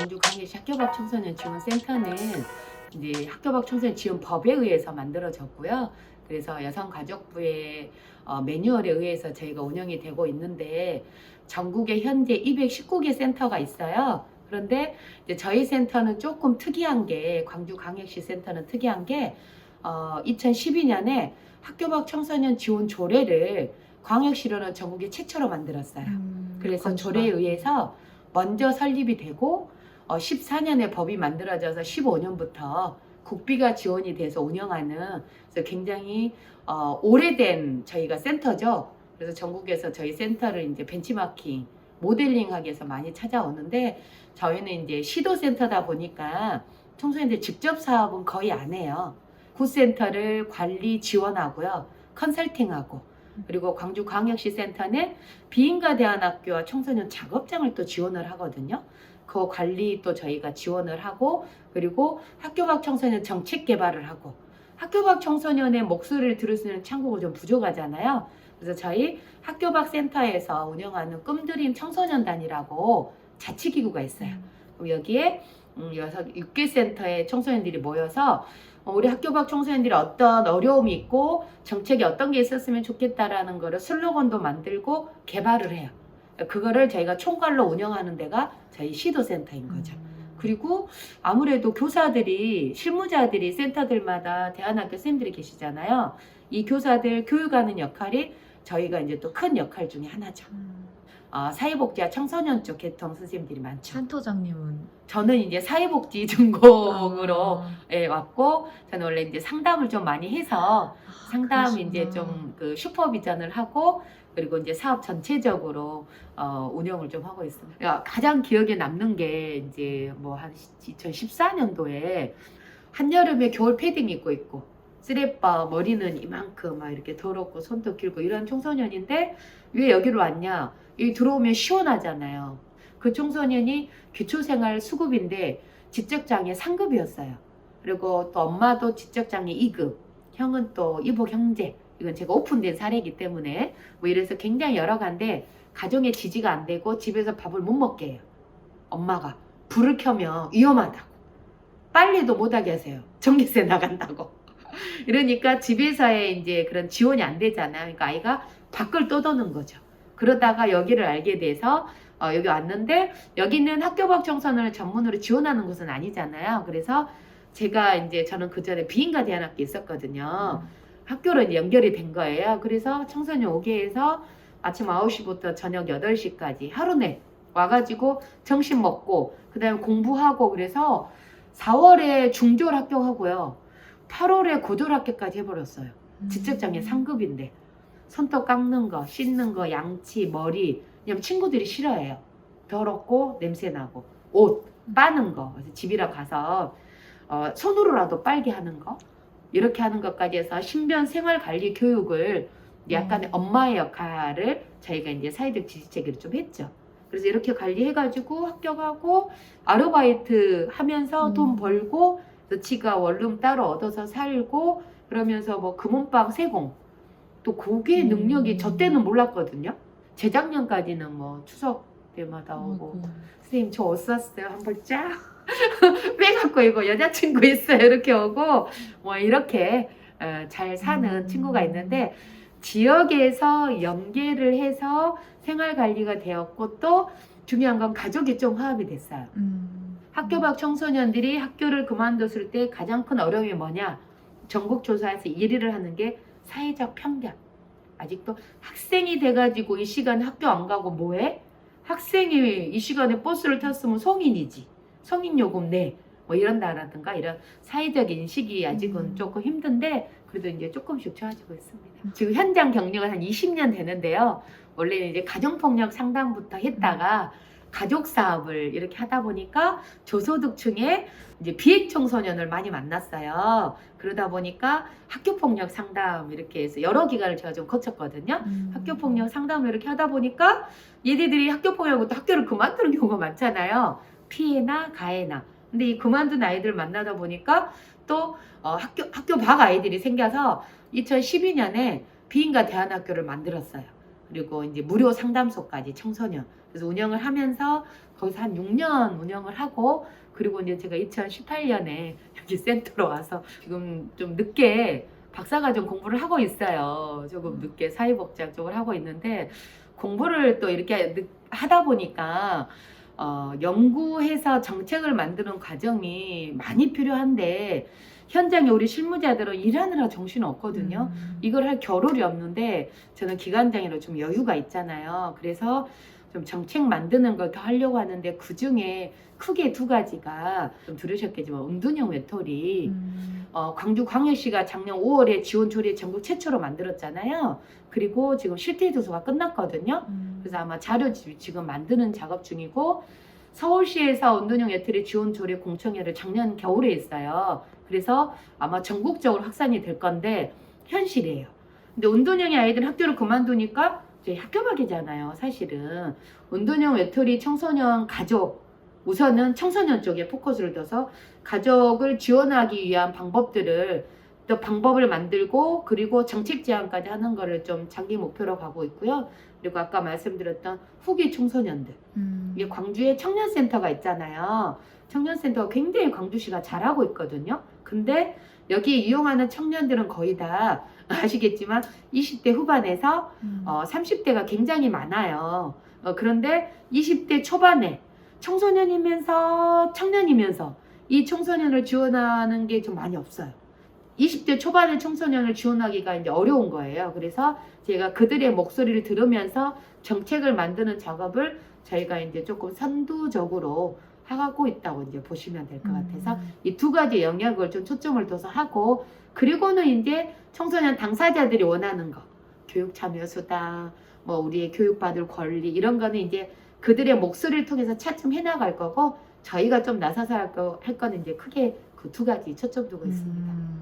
광주 광역시 학교밖 청소년 지원센터는 이제 학교밖 청소년 지원법에 의해서 만들어졌고요. 그래서 여성가족부의 매뉴얼에 의해서 저희가 운영이 되고 있는데 전국에 현재 219개 센터가 있어요. 그런데 이제 저희 센터는 조금 특이한 게 광주광역시 센터는 특이한 게 2012년에 학교밖 청소년 지원 조례를 광역시로는 전국에 최초로 만들었어요. 그래서 조례에 의해서 먼저 설립이 되고 14년에 법이 만들어져서 15년부터 국비가 지원이 돼서 운영하는 그래서 굉장히 오래된 저희가 센터죠. 그래서 전국에서 저희 센터를 이제 벤치마킹, 모델링하기 위해서 많이 찾아오는데 저희는 이제 시도센터다 보니까 청소년들 직접 사업은 거의 안 해요. 굿센터를 관리 지원하고요. 컨설팅하고 그리고 광주광역시 센터는 비인가대안학교와 청소년 작업장을 또 지원을 하거든요. 그 관리 또 저희가 지원을 하고 그리고 학교밖 청소년 정책 개발을 하고 학교밖 청소년의 목소리를 들을 수 있는 창구가 좀 부족하잖아요. 그래서 저희 학교밖 센터에서 운영하는 꿈드림 청소년단이라고 자치기구가 있어요. 그럼 여기에 6개 센터의 청소년들이 모여서 우리 학교밖 청소년들이 어떤 어려움이 있고 정책이 어떤 게 있었으면 좋겠다라는 거를 슬로건도 만들고 개발을 해요. 그거를 저희가 총괄로 운영하는 데가 저희 시도센터인 거죠. 그리고 아무래도 교사들이 실무자들이 센터들마다 대안학교 선생님들이 계시잖아요. 이 교사들 교육하는 역할이 저희가 이제 또 큰 역할 중에 하나죠. 사회복지와 청소년 쪽 계통 선생님들이 많죠. 센터장님은 저는 이제 사회복지 전공으로 왔고 저는 원래 이제 상담을 좀 많이 해서 상담 이제 좀 그 슈퍼비전을 하고 그리고 이제 사업 전체적으로 운영을 좀 하고 있습니다. 가장 기억에 남는 게 이제 뭐 한 2014년도에 한여름에 겨울 패딩 입고 있고 쓰레빠 머리는 이만큼 막 이렇게 더럽고 손도 길고 이런 청소년인데 왜 여기로 왔냐? 여기 들어오면 시원하잖아요. 그 청소년이 기초생활 수급인데 지적장애 상급이었어요. 그리고 또 엄마도 지적장애 2급, 형은 또 이복 형제. 이건 제가 오픈된 사례이기 때문에 뭐 이래서 굉장히 여러 가지인데 가정의 지지가 안 되고 집에서 밥을 못 먹게 해요. 엄마가 불을 켜면 위험하다고. 빨리도 못하게 하세요. 전기세 나간다고. 이러니까 집에서의 이제 그런 지원이 안 되잖아요. 그러니까 아이가 밖을 떠도는 거죠. 그러다가 여기를 알게 돼서 여기 왔는데 여기는 학교밖 청소년을 전문으로 지원하는 곳은 아니잖아요. 그래서 제가 이제 저는 그 전에 비인가 대안학교 있었거든요. 학교로 이제 연결이 된 거예요. 그래서 청소년 오게 해서 아침 9시부터 저녁 8시까지 하루 내 와가지고 점심 먹고 그 다음에 공부하고 그래서 4월에 중졸 합격하고요. 8월에 고졸 합격까지 해버렸어요. 지적장애 상급인데 손톱 깎는 거, 씻는 거, 양치, 머리 왜냐면 친구들이 싫어해요. 더럽고 냄새나고 옷 빠는 거 그래서 집이라 가서 손으로라도 빨게 하는 거 이렇게 하는 것까지 해서 신변 생활관리 교육을 약간의 엄마의 역할을 저희가 이제 사회적 지지체계로 좀 했죠. 그래서 이렇게 관리해가지고 합격하고 아르바이트 하면서 돈 벌고 지가 원룸 따로 얻어서 살고 그러면서 뭐 금은방 세공 또 그게 능력이 저 때는 몰랐거든요. 재작년까지는 뭐 추석 때마다 오고 선생님 저 옷 샀어요 한 벌 쫙 빼갖고 이거 여자친구 있어요 이렇게 오고 뭐 이렇게 잘 사는 친구가 있는데 지역에서 연계를 해서 생활관리가 되었고 또 중요한 건 가족이 좀 화합이 됐어요. 학교 밖 청소년들이 학교를 그만뒀을 때 가장 큰 어려움이 뭐냐? 전국조사에서 1위를 하는 게 사회적 편견. 아직도 학생이 돼가지고 이 시간에 학교 안 가고 뭐해? 학생이 이 시간에 버스를 탔으면 성인이지. 성인 요금 내. 뭐 이런다라든가 이런 사회적 인식이 아직은 조금 힘든데 그래도 이제 조금씩 좋아지고 있습니다. 지금 현장 경력은 한 20년 되는데요. 원래는 이제 가정폭력 상담부터 했다가 가족 사업을 이렇게 하다 보니까 저소득층의 이제 비핵 청소년을 많이 만났어요. 그러다 보니까 학교폭력 상담 이렇게 해서 여러 기관을 제가 좀 거쳤거든요. 학교폭력 상담을 이렇게 하다 보니까 얘네들이 학교폭력으로 또 학교를 그만두는 경우가 많잖아요. 피해나 가해나. 근데 이 그만둔 아이들 만나다 보니까 또 학교 밖 아이들이 생겨서 2012년에 비인가 대안학교를 만들었어요. 그리고 이제 무료 상담소까지 청소년. 그래서 운영을 하면서 거기서 한 6년 운영을 하고, 그리고 이제 제가 2018년에 여기 센터로 와서 지금 좀 늦게 박사과정 공부를 하고 있어요. 조금 늦게 사회복지학 쪽을 하고 있는데, 공부를 또 이렇게 하다 보니까 연구해서 정책을 만드는 과정이 많이 필요한데, 현장에 우리 실무자들은 일하느라 정신 없거든요. 이걸 할 겨를이 없는데, 저는 기관장이라 좀 여유가 있잖아요. 그래서 좀 정책 만드는 걸 더 하려고 하는데, 그 중에 크게 두 가지가 좀 들으셨겠지만, 운동형 외톨이. 광주광역시가 작년 5월에 지원조례 전국 최초로 만들었잖아요. 그리고 지금 실태조사가 끝났거든요. 그래서 아마 자료 지금 만드는 작업 중이고, 서울시에서 운동형 외톨이 지원조례 공청회를 작년 겨울에 했어요. 그래서 아마 전국적으로 확산이 될 건데, 현실이에요. 근데 운동형의 아이들 학교를 그만두니까 저희 학교 가게잖아요. 사실은 운동형 외톨이 청소년 가족, 우선은 청소년 쪽에 포커스를 둬서 가족을 지원하기 위한 방법들을 또 방법을 만들고, 그리고 정책 제안까지 하는 거를 좀 장기 목표로 가고 있고요. 그리고 아까 말씀드렸던 후기 청소년들, 이게 광주에 청년센터가 있잖아요. 청년센터가 굉장히 광주시가 잘하고 있거든요. 근데 여기 이용하는 청년들은 거의 다 아시겠지만 20대 후반에서 30대가 굉장히 많아요. 그런데 20대 초반에 청소년이면서 청년이면서 이 청소년을 지원하는 게 좀 많이 없어요. 20대 초반의 청소년을 지원하기가 이제 어려운 거예요. 그래서 제가 그들의 목소리를 들으면서 정책을 만드는 작업을 저희가 이제 조금 선두적으로 하고 있다고 이제 보시면 될 것 같아서, 이 두 가지 영역을 좀 초점을 둬서 하고, 그리고는 이제 청소년 당사자들이 원하는 거, 교육 참여 수당, 뭐 우리의 교육받을 권리, 이런 거는 이제 그들의 목소리를 통해서 차츰 해나갈 거고, 저희가 좀 나서서 할 거는 이제 크게 그 두 가지 초점 두고 있습니다.